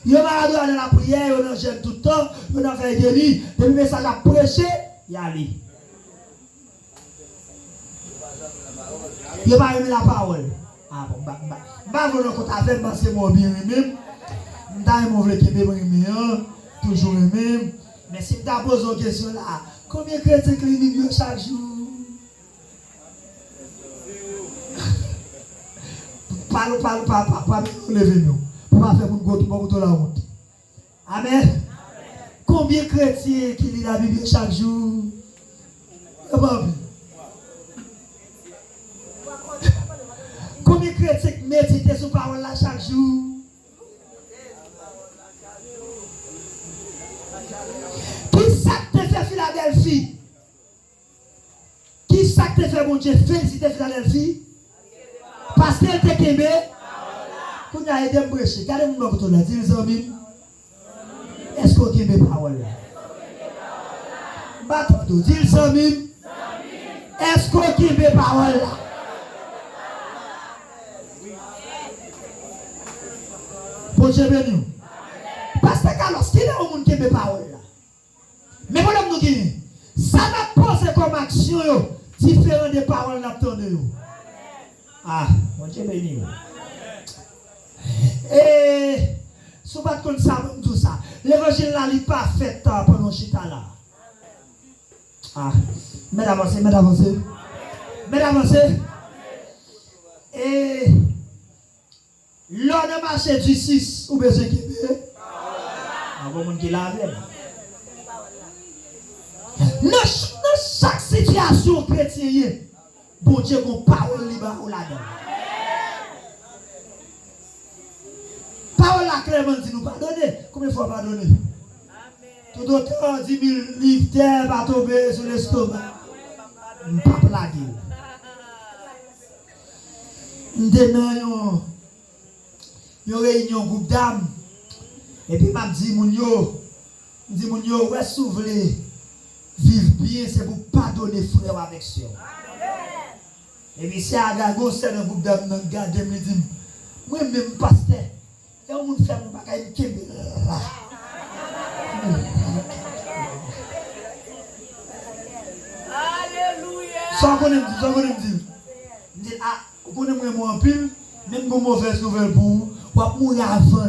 Il va dans la prière, il gêne tout le temps, il va faire des nuits, des messages à prêcher, il y a lui. Il va aimer la parole. Ah bon, bah, vous ne comptez pas, c'est moi bien même. Je vais vous toujours le même. Mais si je te pose une question là, combien de chrétiens cliniques chaque jour? Pas lever nous. Pour pas faire pour la honte. Amen. Combien de chrétiens qui lisent la Bible chaque jour? Combien de chrétiens qui méditent sur la parole là chaque jour? Qui ça te fait Philadelphie? Qui ça te fait mon Dieu féliciter Philadelphie? Parce qu'elle te kembe. Quand il y a aidé à me brécher, regardez mon côté là, dis-le est-ce qu'on kembe parole là? Bateau, dis-le est-ce qu'on kembe parole là? Pour Dieu béni. Parce que alors, qui est au monde kembe parole là? Mais voilà nous qui ça n'a posé comme action différent des paroles n'a entendu. Ah, mon Dieu béni. Et si vous ne savez pas tout ça, l'évangile là n'est pas fait pendant chita là. Ah, mesdames, et l'on a marché du 6 ou besoin qui est. Ah, bon, mon qui l'a vu. Dans chaque situation chrétienne, bon Dieu, mon parole libre ou là-dedans. Parole la clairement dit nous pardonner. Combien de fois pardonner? Tout autant 10 000 livres terre va tomber sur l'estomac. Je ne peux pas plaguer. Nous avons une réunion groupe d'âmes. Et puis je dis, ouais, si vous voulez vivre bien, c'est pour pardonner frère avec sœur. Et puis si à Gago, c'est un groupe d'âmes, nous regardons, me dit, moi-même, pasteur, et on me fait mon bagage qui est là. Alléluia. Sans qu'on me dit, ah, vous connaissez moi en pile, même une mauvaise nouvelle pour vous, vous mourir avant.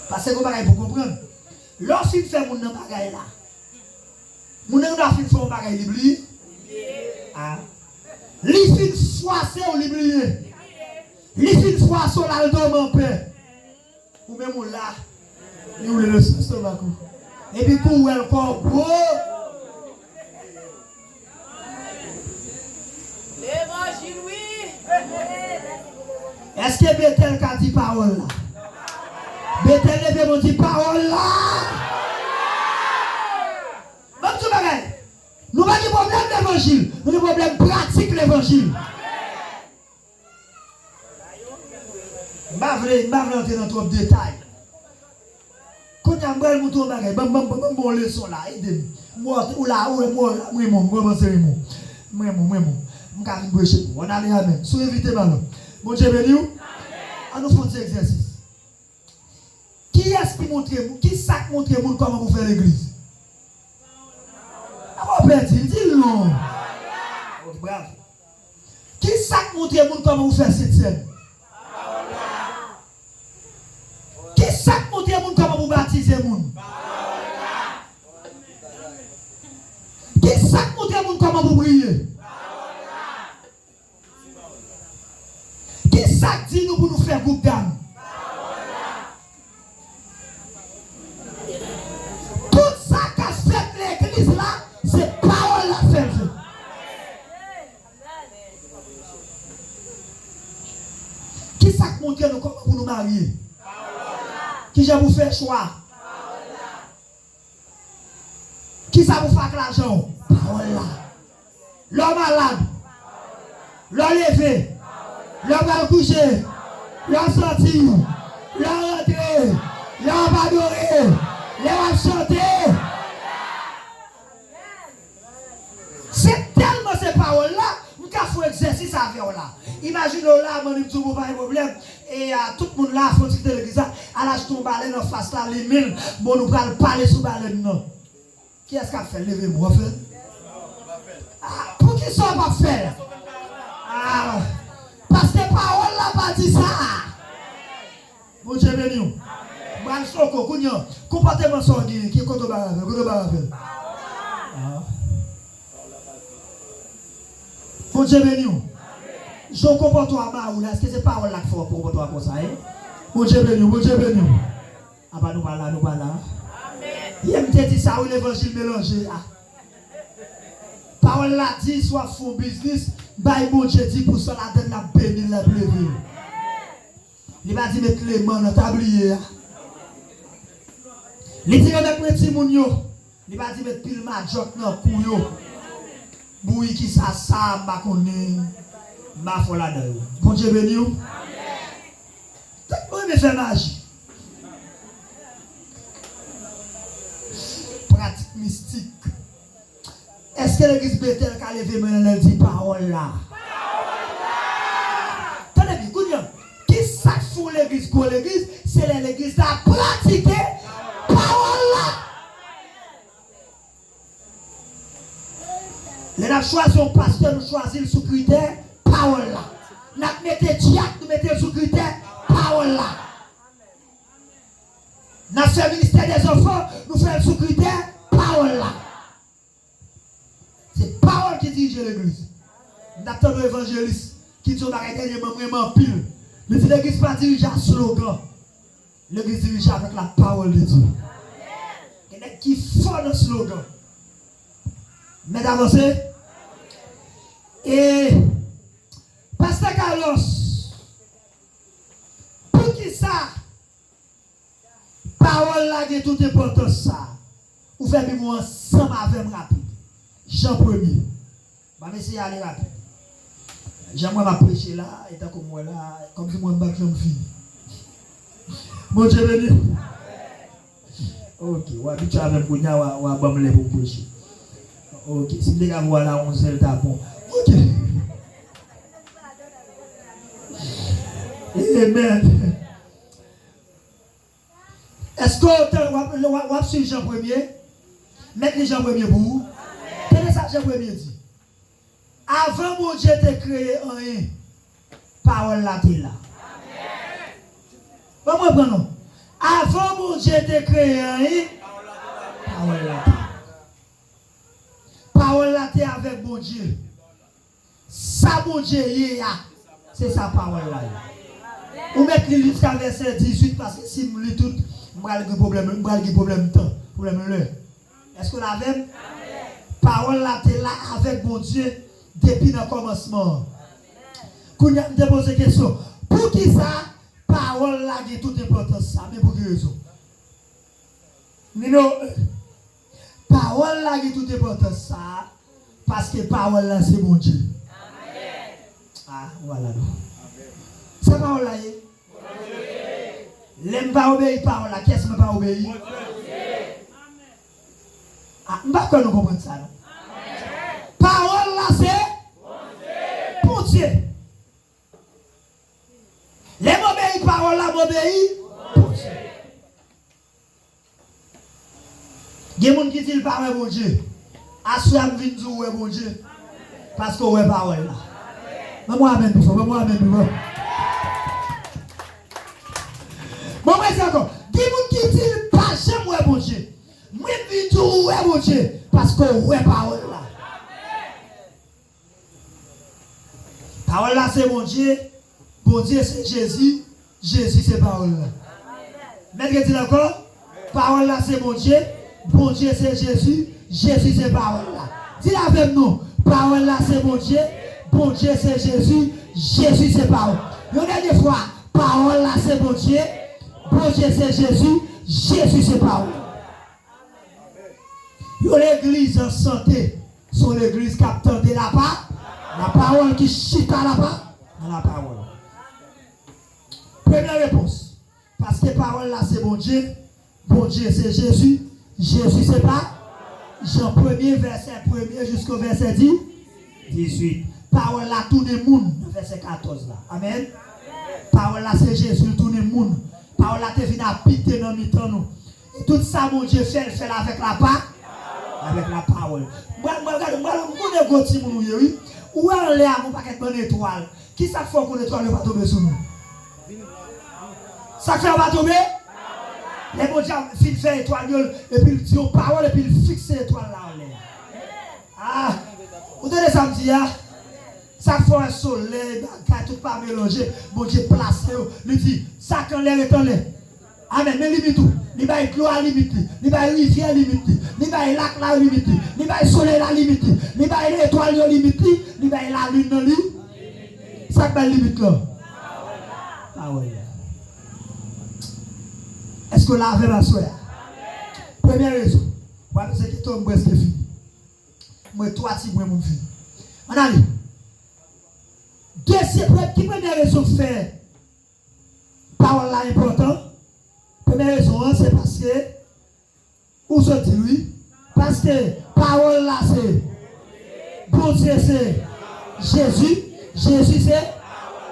Parce que vous avez pour comprendre. Lorsqu'il fait mon bagage là, mon bagage fait mon bagage l'oublier. Ah. Li fin froissé ou l'oublier. Li fin froissé ou la dorme en paix. Ou même là, il ouvre le stomac. Et puis pour elle corps gros. L'évangile, oui. Est-ce que Bethel a dit parole là? Bethel lève mon dit parole là. Bon tout bagay. Nous pas de problème l'évangile, nous avons problème pratique l'évangile. Je ne vais pas entrer dans trop de détails. Quand tu as un mouton bagay, bon leçon là, aidez-moi. Moi ou là moi on a les amen. Sous invité maintenant. Bon Dieu béni. On nous fait un exercice. Qui est-ce qui montre qui sac montre comment vous faire l'église? Ah bon dit non. Bravo. Qui sac montre comment vous faire cette scène? Qui sac montre comment vous baptiser moun? Qui sac montre comment vous prier? Qui sac dit nous pour nous faire groupe d'âme? Tout ça qu'a fait l'église là, c'est parole la fait. Qui sac montre nous comment pour nous marier? Qui j'ai vous faire choix? Qui ça vous fait l'argent? Parole là. L'homme malade. L'homme levé. L'homme va coucher. L'homme sortir. L'homme rentrer. L'homme va adorer. L'homme va chanter. C'est tellement ces paroles là, nous avons fait exercice avec là. Imaginez là, mon tout pas de problème. Et tout le monde là, faut quitter l'église. À l'âge de baleine en face là, les mille, bon, nous allons parler sur baleine. Non. Qui est-ce qui a fait? Levez-moi, pour qui ça va faire? Parce que parole là pas dit ça. Bon Dieu béni. Mal soko, comportement sanguin, qui est contre barabel. Bon Dieu béni. Je comprends toi mal, est-ce que c'est parole là qu'il faut pour toi comme ça? Bon Dieu béni, bon Dieu béni. Ah bah nous pas là. Il me dit ça, ou l'évangile mélangé. Parole là dit, soit font business, bah bon Dieu dit pour ça la donne la béni la pleuve. Il va dire mettre les mains dans tablier. Il dit avec petit moun yo, il va dire mettre pile majok dans cou yo. Boui qui ça m'a connait, m'a fola dedans. Bon Dieu béni ou. Tout le monde fait magie. Pratique mystique. Est-ce que l'église Bethel a levé maintenant elle dit parole là? Tenez bien, Kouniam, qui ça fout l'église pour l'église? C'est l'église à pratiquer parole là. Les n'a choisi un pasteur, nous choisissons sous critère parole là. Nous mettons diacre, nous mettons sous critère parole là. Nous faisons le ministère des enfants, nous faisons sous critère parole là. C'est parole qui dirige l'église. Nous attendons l'évangéliste qui dit vraiment pile. Mais si l'église pas dirigée à slogan, l'église dirigée avec la parole de Dieu. Il y a qui font le slogan. Mais avancez. Et Pasteur Carlos, pour qui ça? Parole là qui est toute importance ça. Vous faites bien ensemble avec moi rapide. Jean 1er. Je vais essayer d'aller rapide. J'aimerais m'apprêcher là, et tant que moi là, comme si moi je ne suis pas fini. Bon Dieu béni. Ok, ouais, tu as avec Kounia, ou à Bamle pour prêcher. Ok, si les gars voient là, on s'est tapon. Ok. Amen. Est-ce que vous avez suivi Jean 1er? Mettez Jean 1er pour vous. Tenez ça, Jean 1er dit. Avant mon Dieu de créer rien, parole là t'es là. Vous comprenez? Avant mon Dieu de créer rien, parole là t'es. Parole là t'es avec mon Dieu. Ça mon Dieu c'est sa parole là. Ou mettre le livre jusqu'à verset 18 parce que si vous lisez tout, vous avez un problème de temps, problème de l'heure. Est-ce que vous l'avez? Parole là t'es là avec mon Dieu depuis le commencement. Quand vous me posez une question, pour qui ça, parole là qui est toute importance ça, mais pour quelle raison? Non, parole là qui est toute importance ça, parce que parole là c'est mon Dieu. Ah, voilà. C'est parole là. L'aime pas obéir parole là, qu'est-ce que pas obéir? Ah, je ne sais pas comment nous comprenons ça. Non? Parole là c'est pour Dieu. Les m'obéis parole là m'obéis pour Dieu. Il y a des gens qui disent parole pour Dieu. Assoyez-vous vite dire bon Dieu. Parce que ouais parole là. Moi amène plus fort, moi amène plus fort. Bon, mais c'est encore. Il y a des gens qui disent pas j'aime ouais bon Dieu. Moi vite dire ouais bon Dieu. Parce que ouais parole là. Parole là c'est mon Dieu. Bon Dieu c'est Jésus. Jésus c'est parole là. Maintenant dit encore. Parole là c'est mon Dieu. Bon Dieu c'est Jésus. Jésus c'est parole là. Dis avec nous. Parole là c'est mon Dieu. Bon Dieu c'est Jésus. Jésus c'est parole. Une dernière fois. Parole là c'est mon Dieu. Bon Dieu c'est Jésus. Jésus c'est parole. L'église en santé. Sont l'église qui attend de la part. La parole qui chute à la part. Dans la parole. Première réponse. Parce que parole là c'est bon Dieu. Bon Dieu c'est Jésus. Jésus c'est pas. Jean 1er verset 1er jusqu'au verset 18. Parole là tout le monde verset 14 là. Amen. Parole là, c'est Jésus, tourne le monde. Parole là, tu viens habiter dans le temps nous. Et tout ça, mon Dieu, fait avec la parole. Avec la parole. Moi, regarde, moi, je connais mon Dieu, oui. Où est en l'air, mon paquet de bonne étoile? Qui ça fait qu'on étoile ne va tomber sur nous? Ça fait qu'on va tomber? Les bon Dieu, il fait étoile, et puis il dit aux paroles, et puis il fixe l'étoile là en l'air. Ah, vous donnez ça me dit, ah? Ça fait un soleil, tout pas mélangé, bon Dieu placé, il dit, ça quand l'air est en l'air. Amen, mais limite tout. Il va y avoir l'eau à limite, il va y avoir rivière à limite, il va y avoir lac à limite, il va y avoir soleil à limite, il va y avoir l'étoile à limite, il va y avoir la lune à limite. Ça va limite là. Ah ouais. Est-ce que là avec ma soeur? Première raison. Moi, c'est que toi, moi, c'est fini. Moi, toi, si moi, mon fille. On a dit. Qui première raison fait parole là important? Première raison, c'est parce que, où se dit oui? Parce que parole là, c'est bon Dieu, c'est Jésus. Jésus, c'est.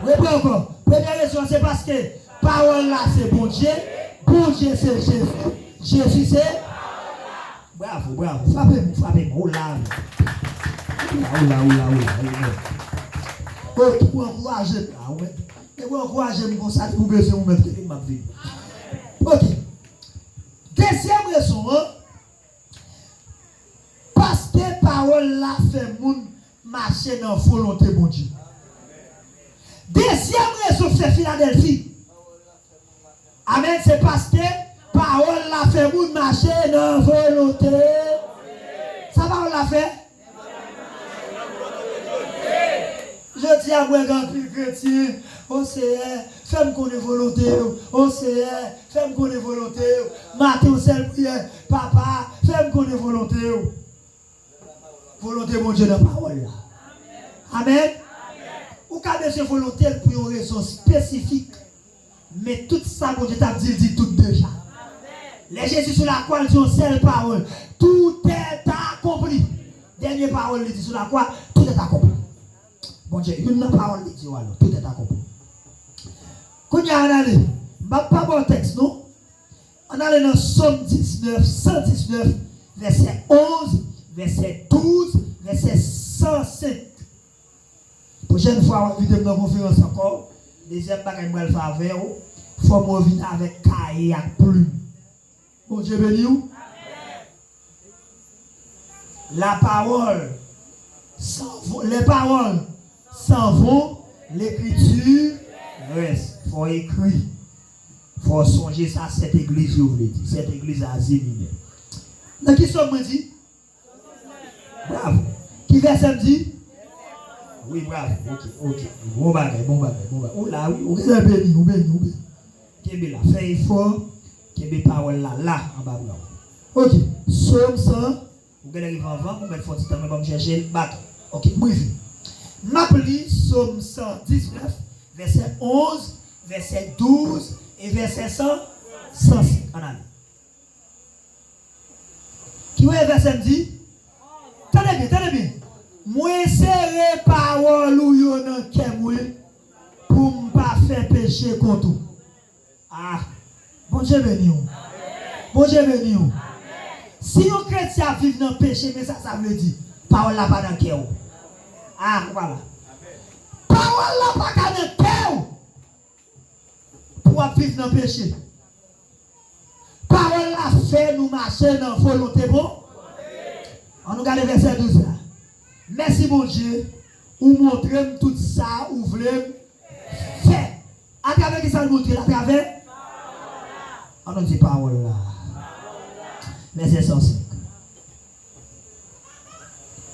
Reprends encore. Première raison, c'est parce que parole là, c'est bon Dieu. Bon Dieu, c'est Jésus. Jésus, c'est. Bravo, bravo. Frappez-moi. Oh là. Oh, tu peux encourager. Ah ouais. Tu peux encourager, comme ça, tu peux besoin de mettre ma vie. Ok. Deuxième raison, parce que parole là fait moun marcher dans la volonté de Dieu. Deuxième raison, c'est Philadelphie. Amen, c'est parce que parole la fait moun marcher dans la volonté. Ça parole la fait? Je dis à moi, grand chrétien, oh Seigneur, fais-moi connaître volonté. Oh Seigneur, fais-moi connaître volonté. Matin, seul prière, papa, fais-moi connaître volonté. Volonté, mon Dieu, dans la parole. Amen. Ou quand monsieur volonté pour une raison spécifique, mais tout ça, mon Dieu, t'a dit tout déjà. Les Jésus sur la croix, ils ont seule parole. Tout est accompli. Dernière parole, il dit sur la croix, tout est accompli. Bon Dieu, une parole dit alors, tout est accompli. Quand il y a un année, pas bon texte, non? On allait dans Somme 19, 119, verset 11, verset 12, verset 105. Prochaine fois, on va dans la conférence encore. Deuxième bagage, je vais le faire avec vous. Il faut revenir avec cahier et plume. Bon Dieu béni vous. La parole s'en va. Les paroles s'en vont. L'écriture reste. Il faut écrire. Il faut songer ça, cette église, je vous l'ai dit. Cette église à Zélimé. Dans qui sommes-nous dit? Bravo. Qui verset dit? Oui, bravo. Ok. Bon bagage. Oh là, oui. Vous êtes béni, vous béni. Qui est là? Fais effort. Qui est parole là, en bas. Ok. Somme 100. Vous allez arriver avant, vous allez faire du temps, vous allez chercher le bateau. Ok, bref. M'appli Somme 119, verset 11, verset 12 et verset 105. En allez. Qui est le verset dit? Tenez bien. Moi, serré parole ou yon nan kemwe pour ne pas faire péché contre vous. Ah, bon Dieu béni vous. Bon Dieu béni vous. Si un chrétien vit dans le péché, mais ça veut dire, parole là pas dans le cœur. Ah, voilà. Parole là pas dans le cœur. Pour vivre dans le péché. Parole là fait nous marcher dans la volonté bon. On nous regarde le verset 12 là. Merci mon Dieu, ou montrez tout ça, ou voulez faire. À travers qui ça nous montre, à travers? On nous dit parole là. Verset 105.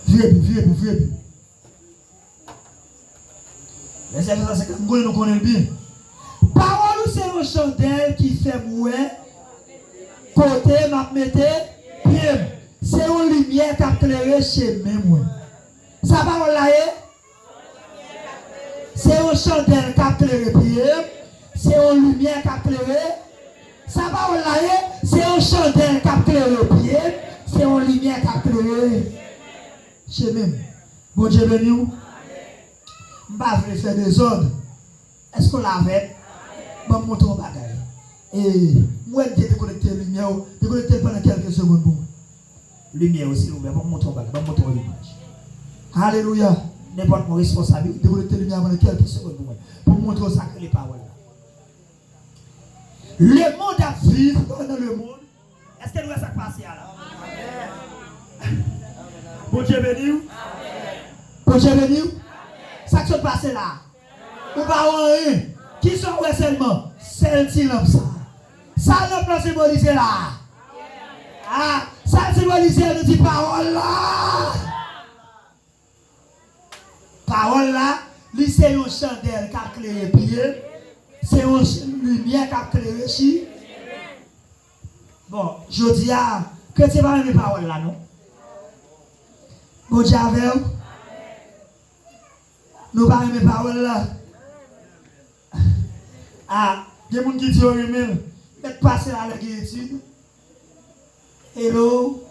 Vieux. Verset 105, nous connaissons bien. Parole c'est un chandelle qui fait mouer, côté m'a mette pied. C'est une lumière qui a éclairé chez moi. Ça parole là c'est un chandelle qui a éclairé pied. C'est une lumière qui a éclairé. Ça parole là c'est un chandelle qui a éclairé pied. C'est une lumière qui a éclairé chez moi. Bon Dieu béni vous. pas voulu faire des ordres. Est-ce qu'on l'avait? Bon, montre un bagage. Et moi, je déconnecté la lumière, déconnecté pendant quelques secondes pour moi. Lumière aussi, vous pouvez montrer un bagage, vous montrer l'image. Alléluia. N'importe mon responsabilité, déconnecter la lumière pendant quelques secondes pour moi. Pour montrer ça que les paroles. Le monde à vivre dans le monde. Est-ce que nous avons ça passé là? Bon Dieu béni. Bon Dieu béni. Ça qui se passe là. Ou pas rien. Qui sont seulement? Celle-ci l'homme ça. Ça l'homme symbolise là. Ah, ça symbolise nous dit parole là. Parole là, c'est une chandelle qui a éclairé les pieds. C'est une lumière qui a éclairé les chiens. Bon, je dis que tu vas aimer parole là, non? Bon Dieu avec vous. Nous pas aimer parole là. Ah, il y a des gens qui disent que mettre passer à la guillotine. Hello.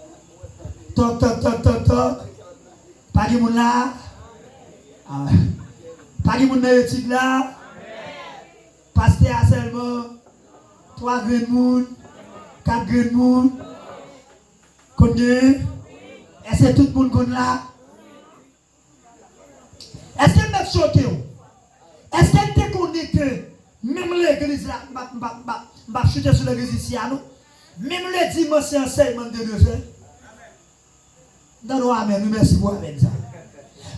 Toc, toc, toc, toc, toc. Pas de monde là. Ah. Pas de monde dans l'étude là. Pasteur à seulement 3 grands monde, 4 grands monde. Combien? Est-ce que tout le monde connaît là? Est-ce que vous êtes choqué? Est-ce que vous connaissez que même l'église là, je vais chuter sur l'église ici à nous, même le dimanche c'est enseignement de Dieu fait. Dans nous amen, nous merci pour amen ça.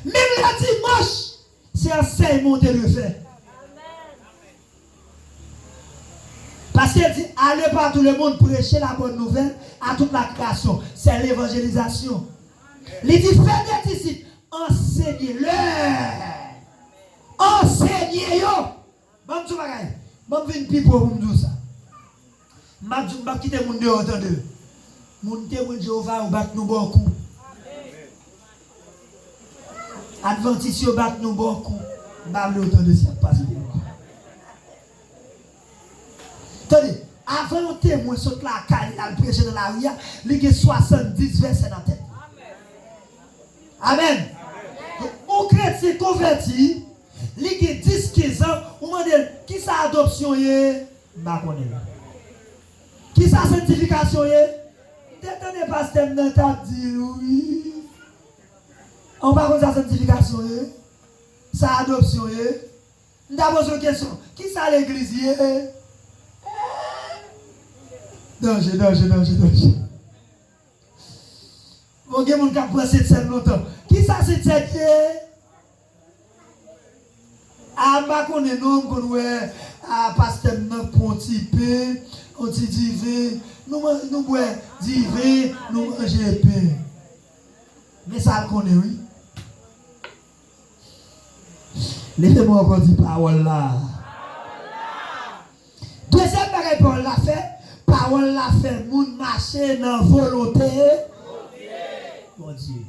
Même le dimanche c'est enseignement de Dieu fait. Parce qu'il dit, allez par tout le monde prêcher la bonne nouvelle à toute la création. C'est l'évangélisation. Il dit, faites des disciples, enseignez-leur. Enseignez-yo. Bon, tu vas gagner. Bon, viens pipo pour me dire ça. Je vais quitter mon Dieu, entendez. Mon témoin Jéhovah, on bat nous beaucoup. Adventiste, on bat nous beaucoup. Je vais vous entendre ça, pas de attendez, avant un témoin saute la caille, il prêche dans la rue, il y a 70 versets dans la tête. Amen. Un chrétien converti, il y a 10-15 ans, on m'a dit, qui ça adoption est? Je ne sais pas. Qui ça sanctification est? Détenez pasteur dans ta dit oui. On va voir sa sanctification est? Sa adoption est? D'abord une question, qui ça l'église est? Danger. Mon gars, mon cap prend cette scène longtemps. Qui ça c'est cette qui est? Ah, bah, qu'on est non, qu'on est pasteur neuf pour un petit peu, un petit divé, nous bois divé, nous manger pain. Mais ça qu'on est, oui. Laissez-moi encore dire parole là. Deuxième bagaille, Paul l'a fait. Parole l'a fait, moun marcher dans volonté. Bon Dieu.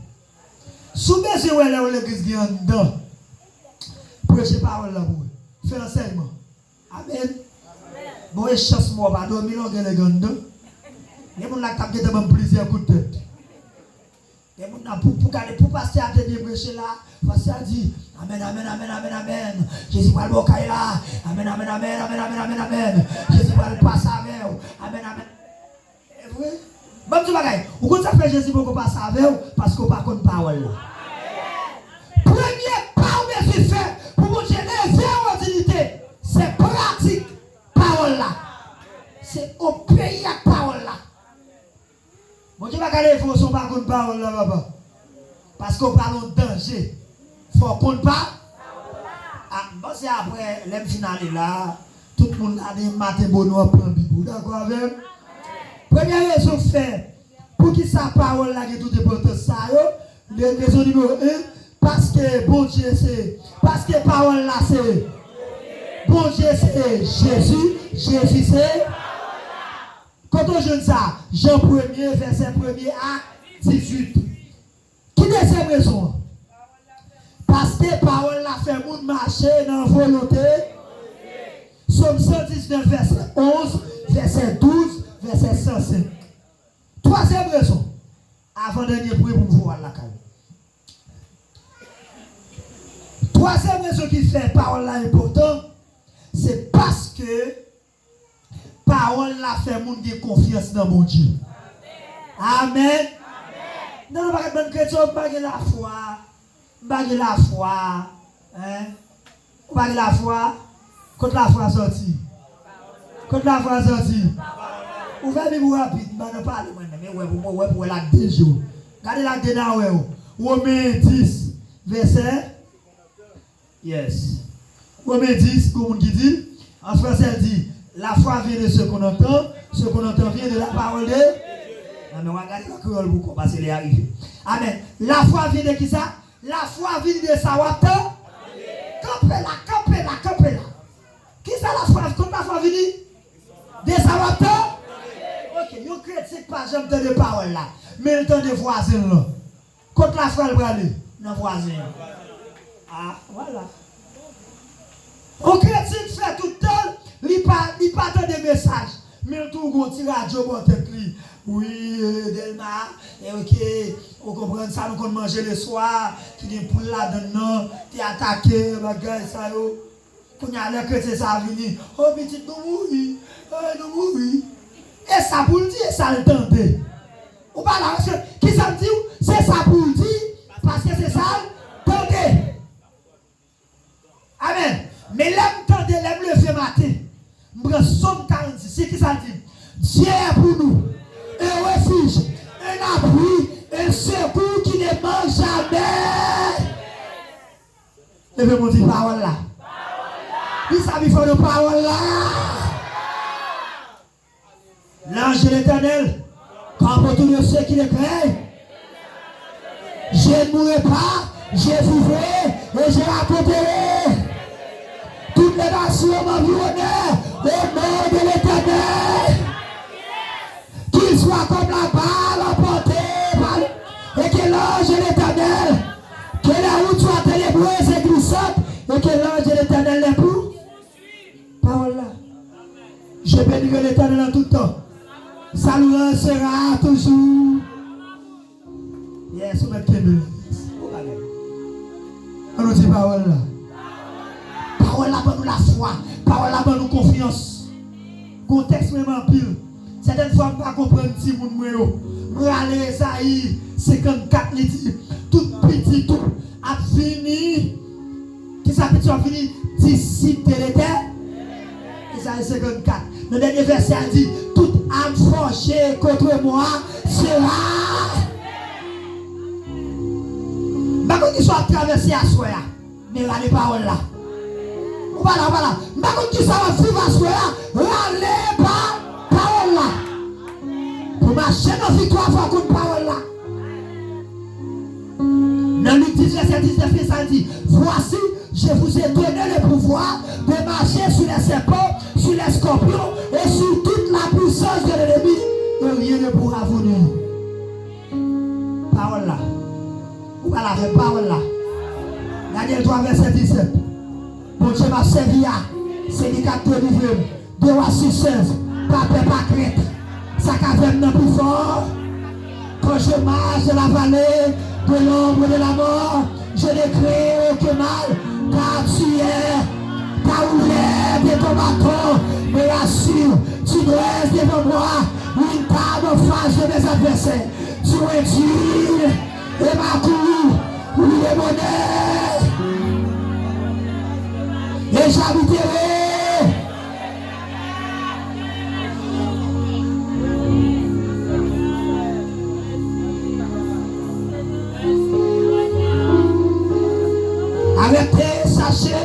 Sous mes yeux, là où l'église qui est en dedans. Prêchez parole là pour faire enseignement. Amen. Bon, et chasse moi, pas dormir, on a les gants dedans. Les gens là qui ont plusieurs coups de tête. Les gens là pour passer à te prêcher là, passer à dire Amen. Jésus va le bocaille là. Amen. Jésus va le passer avec vous. Amen. C'est vrai? Bon, tu vas gagner. Ou quand ça fait Jésus pour qu'on passe avec vous, parce qu'on pas contre parole là. Premier pas où Jésus fait pour vous générer en dignité, c'est pratique parole là. C'est au pays à parole là. Bon, tu vas gagner, il faut son pas contre parole là, papa. Parce qu'on parle de danger. Il faut qu'on pas. Ah, bon, c'est après, l'homme final là, tout le monde a des matins bonhommes à prendre Bible. D'accord avec? Première raison fait, pour qui sa parole là, qui est tout important, ça, raison numéro 1, parce que bon Dieu c'est, parce que parole là c'est, bon Dieu c'est Jésus c'est, quand on jeune ça, Jean 1er, verset 1er à 18. Qui deuxième raison? Parce que parole la fait moun marcher dans la volonté. Somme 119, verset 11, verset 12, verset 105. Troisième raison. Avant-dernier bruit pour me voir la caille. Troisième raison qui fait parole là important, c'est parce que parole là fait monde qui confiance dans mon Dieu. Amen. Non, non, pas que bonne chrétien, pas la foi. Pas la foi. Hein? Pas la foi. Quand la foi sorti. Quand la foi sorti. Ouvrez vous rapide, je ne parle pas, mais pour la 10 jours. Regardez la dernière, Romains 10, verset. Yes. Romains 10, comme on dit, en français, elle dit, la foi vient de ce qu'on entend vient de la parole de. Non, mais regardez la créole beaucoup, parce qu'elle est arrivée. Amen. La foi vient de qui ça? La foi vient de sa water. Campez-la. Qui ça la foi? Quand la foi vient de sa water? Ok, yon critique pas j'aime de parole là, mais le temps de voisin là. Quand la foi va aller, dans voisin. Ah, voilà. On critique fait tout le temps, il pas de message, mais le tout gon tire radio pour tête li. Oui, Delma, ok, on comprend ça, nous qu'on manger le soir, qui dit pour là dedans, t'es attaqué, bagay ça yo. Quand y a le chrétien ça venir, oh petit nous mourir. Et ça pour le dire, et ça le tenter. Ou pas là, parce que, qui ça me dit, c'est ça pour le dire, parce que c'est ça le tenter. Amen. Mais l'aime tenter, l'aime le fait matin. Je prends Somme 46, c'est qui ça dit? Dieu est pour nous, un refuge, un appui, un secours qui ne manque jamais. Levez-moi dit parole là. Qui ça veut faire de parole là? L'ange de l'Éternel, quand pour tous ceux qui le craignent, je ne mourrai pas, je vivrai et je raconterai. Toutes les nations m'environnent au nom de l'Éternel. Qu'il soit comme la balle emportée par et que l'ange de l'Éternel, que la route soit ténébreuse et glissante et que l'ange de l'Éternel n'est pour. Parole là. Je bénirai l'Éternel en tout temps. Ça nous sera toujours. Yes, on va te bénir. On nous dit parole là. Parole là pour nous la foi. Parole là pour nous confiance. Contexte même en pile. Certaines fois, je ne comprends pas si mon moyo. Je vais aller Esaïe 54 litres. Tout petit, tout a fini. Qui ça petit a fini? Disciple de l'Éternel. Esaïe 54. Le dernier verset a dit, toute âme forgée contre moi sera. Je ne sais pas qui soit traversé à soi, mais là les paroles là. Voilà. Je ne sais pas qui soit vivre à soi, là les paroles là. Pour marcher dans la victoire, il faut qu'on parole là. Dans Luc 10, verset 19, ça dit, voici, je vous ai donné le pouvoir de marcher sur les serpents, sur les scorpions et sur toute la puissance de l'ennemi. Et rien ne pourra vous nuire. Parole là. Ou pas la parole là. Daniel 3, verset 17. Bon Dieu m'a servi à. C'est les 4 livres. 2 à 6, 16. Pas peur, pas crainte. Ça caverne non plus fort. Quand je marche de la vallée de l'ombre de la mort, je ne crains aucun mal, car tu es ta ouverte de ton bâton me rassure. Tu dresses devant moi une table en face de mes adversaires. Tu es Dieu et ma cour, oui et monnaie. Et j'habiterai. Arrêtez, sachez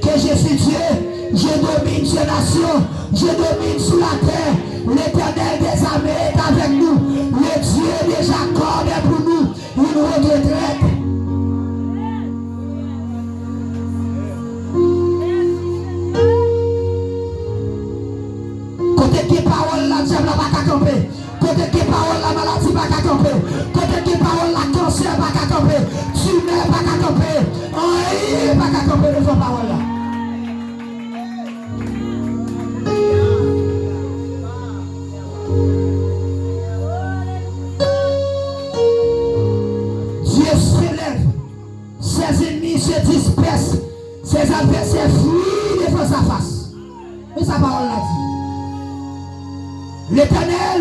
que je suis Dieu, je domine ces nations, je domine sur la terre. L'Éternel des armées est avec nous, le Dieu de Jacob est pour nous une retraite. Côté qui parole la diable n'a pas qu'à camper, côté qui parole la maladie n'a pas qu'à camper, côté qui parole la cancer n'a pas qu'à camper, tumeur n'a pas qu'à camper. Il n'y a pas qu'à camper de vos paroles là. Dieu s'élève, ses ennemis se dispersent, ses adversaires fuient devant sa face. Mais sa parole l'a dit. L'Éternel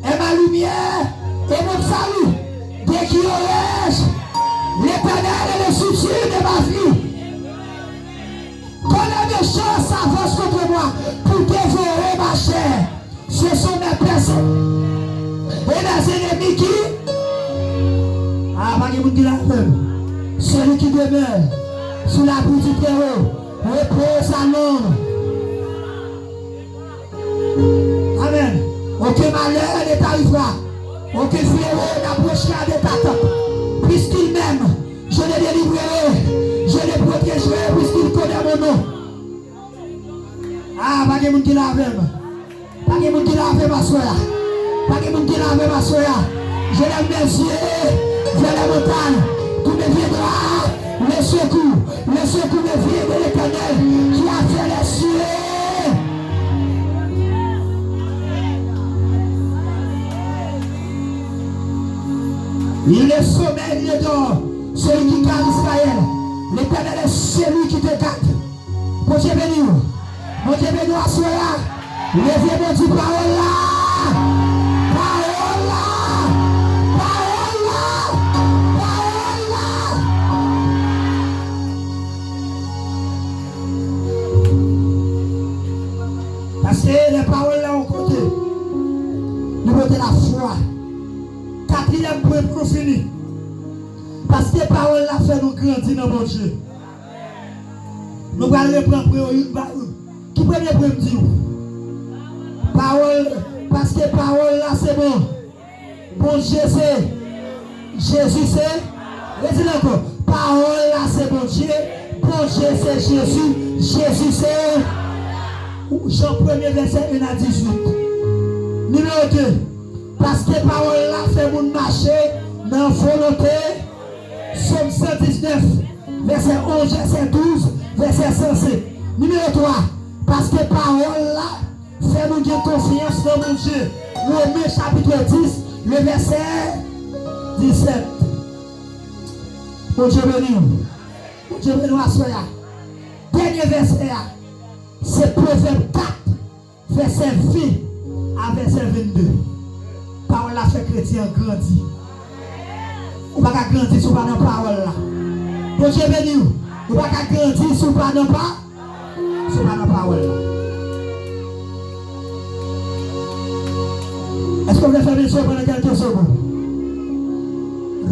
est ma lumière et mon salut. Dès qu'il aurais, l'Éternel est le soutien de ma vie. Quand les méchants s'avancent contre moi pour dévorer ma chair, ce sont mes personnes. Et les ennemis qui... Ah, pas de monde qui l'a fait. Celui qui demeure sous la boue du terreau repose à l'ombre. Amen. Aucun malheur ne t'arrivera. Aucun fléau n'approchera de ta tente. Puisqu'il m'aime, je le délivrerai. Je le protégerai puisqu'il connaît mon nom. Ah, pas de monde qui l'a fait. Pas de monde qui l'a fait, ma soeur. Pas de monde qui l'a fait, ma soeur. Je lève mes yeux vers la montagne. Tout me viendra le secours. Le secours me vient de l'Éternel qui a fait les cieux. Il est sommeil, il est dehors. Celui qui garde Israël. L'Éternel est celui qui te garde. Mon Dieu béni. Mon Dieu béni à soi. Levez mon Dieu parole là. Parole là. Parole là. Parole là. Parce que les paroles là ont côté. Nous mettons la foi. Quatrième point pour finir. Parce que les paroles là fait nous grandir dans mon Dieu. Nous allons reprendre une par une. Qui peut me dire? Parole, parce que parole là c'est bon. Bon Dieu c'est. Jésus c'est. Redis encore. Parole là c'est bon Dieu. Bon Dieu c'est Jésus. Jésus c'est. Jean 1er verset 1 à 18. Numéro 2. Parce que parole là fait mon marcher dans volonté. Somme 119, verset 11, verset 12, verset 105. Numéro 3. Parce que parole là fait nous de confiance dans mon Dieu. Romains chapitre 10, le verset 17. Mon Dieu béni. Mon Dieu béni à soi. Dernier verset, c'est Proverbe 4, verset 20 à verset 22. Parole là fait chrétien grandir. On ne va pas grandir sur la parole là. Mon Dieu béni. On ne va pas grandir sur la parole là. Est-ce que vous voulez faire les choses pendant quelques secondes?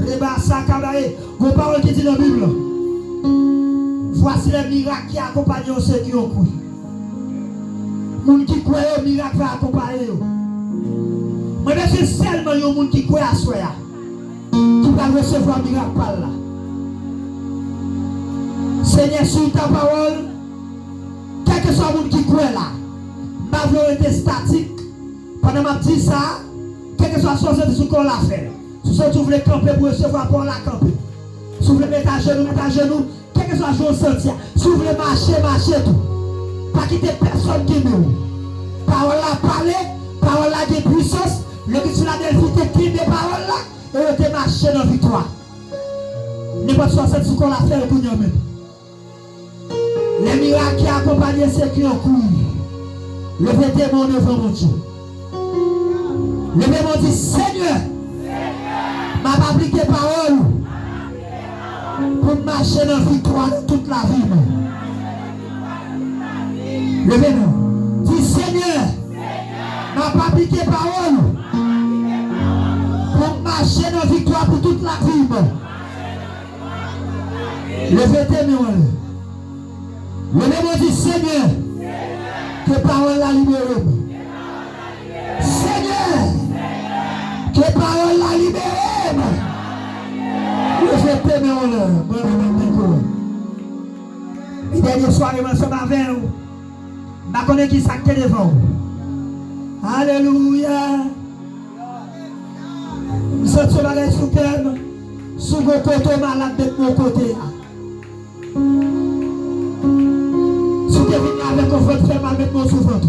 Reba Sakabaye, vos paroles qui disent dans la Bible. Voici les miracles qui accompagnent ceux qui ont cru. Les gens qui croient au miracle va accompagner. Moi, c'est seulement les gens qui croient à soi qui va recevoir un miracle par là. Seigneur, sur ta parole, quel que soit le monde qui croit là, ma volonté statique, pendant ma petite ça, quel que soit ce qu'on l'a fait. Si vous voulez camper pour recevoir pour la camper. Si vous voulez mettre à genoux, quel que soit le jour sentir. Si vous voulez marcher tout. Pas quitter personne qui nous. Parole là parler, parole là de puissance, le Christ l'a dévité qui des paroles là. Et on te marché dans la victoire. N'importe quoi, c'est ce qu'on a fait pour nous-mêmes. Les miracles qui accompagnent ceux qui ont couru. Levez tes mains devant mon Dieu. Levez mon Dieu, Seigneur, m'a pas appliqué parole pour marcher dans la victoire toute la vie. Levez-nous. Dis Seigneur, m'a pas appliqué parole pour marcher dans la victoire pour toute la vie. Levez tes mains. Levez-moi, dis Seigneur, que parole la libérée. Seigneur, que parole la libérée. Levez tes mains. Et dernier soir, je suis avec vous. Je connais qui s'acte devant vous. Alléluia. Nous sommes sur la sous cœur, sous vos côtés malades de mon côté. Si vous venez avec votre fait mal, mettez-moi sous ventre.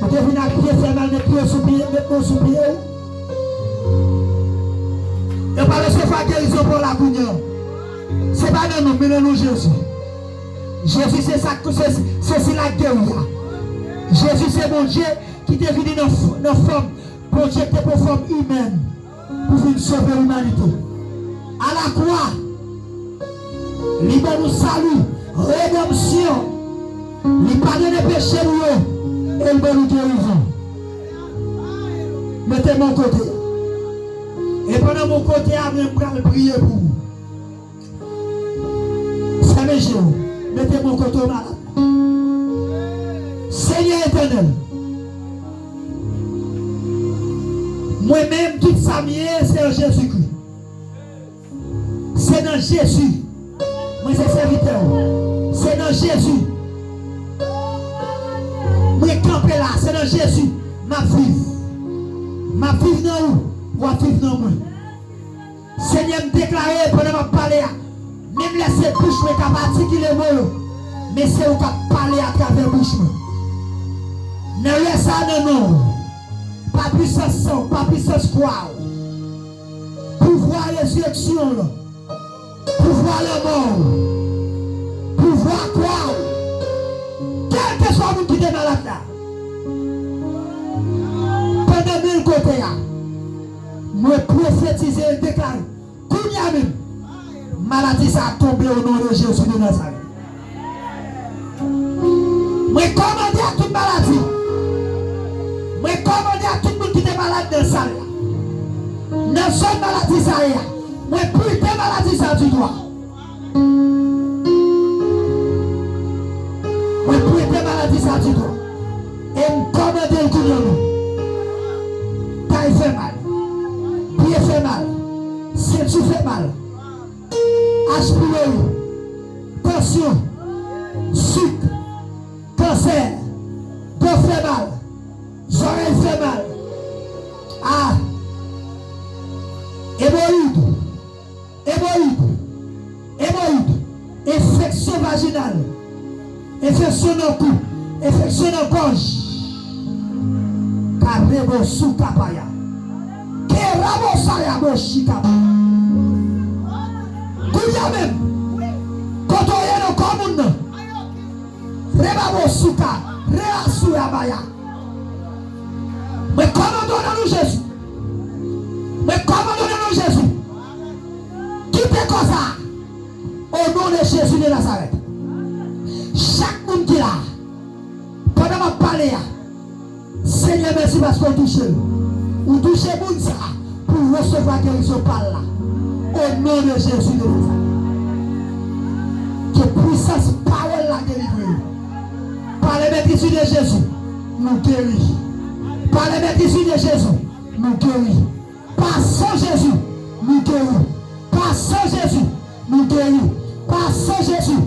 Vous venez avec pied fait mal, mettez-moi sous pied, mettez-moi sous pied. Et par recevoir guérison pour la cogneur. Ce n'est pas dans nous, mais dans nous Jésus. Jésus, c'est ça, c'est la guerre. Jésus, c'est mon Dieu qui est venu dans la forme, projeté pour forme humaine, pour venir sauver l'humanité. À la croix, il nous salue, rédemption, il pardonne les péchés et il nous guérison. Mettez mon côté. Et pendant mon côté, je vais prier pour vous. Fermez les yeux. Mettez mon côté au malade. Seigneur éternel, moi-même, toute sa mienne, c'est en Jésus-Christ. C'est dans Jésus. Moi, c'est serviteur. C'est dans Jésus. Moi, camper là, c'est dans Jésus. Ma vie. Ma vie dans où? Ou à vivre dans moi. Seigneur, me déclarer pendant ma parler. Même laisser bouche, mais qu'à partir qu'il est mort. Mais c'est où qu'à parler à travers bouche. Ne laisse ça non. Pas puissance sang, pas puissance quoi. Pouvoir résurrection. Pouvoir la mort. Pouvoir quoi. Quel que soit le qui est malade là. Pendant 1000 côtés là. Moi prophétiser et déclarer. Kounya même. Maladie ça a tombé au nom de Jésus de Nazareth. Moi commande à toute maladie. Moi commande à tout le monde qui est malade dans ça. Dans cette maladie ça. Moi putain maladie ça du doigt. Moi putain maladie ça du doigt. Et me commande le coup. Taille fait mal. Pied fait mal. Ceinture fait mal. Aspiré, tension, sucre, cancer, dos fait mal, oreilles fait mal, hémorroïde, infection vaginale, infection dans le cou, infection dans la gorge, carrebo sous capaya, kerabo sayabo chikaba. Kouya même, quand on est dans le commune, Rebabo Souka, Réassou Abaya. Mais commandons-nous Jésus. Mais commandons-nous Jésus. Quittez comme ça, au nom de Jésus de Nazareth. Chaque monde qui est là, pendant que je parle, Seigneur, merci parce qu'on touche. Ou touchez monde ça pour recevoir guérison par là. Au nom de Jésus de Nazareth. Que puissance parole la délivrer. Par les maîtres issus de Jésus, nous guéris. Par les maîtres issus de Jésus, nous guéris. Par sans Jésus, nous guéris. Par sans Jésus, nous guéris. Par sans Jésus.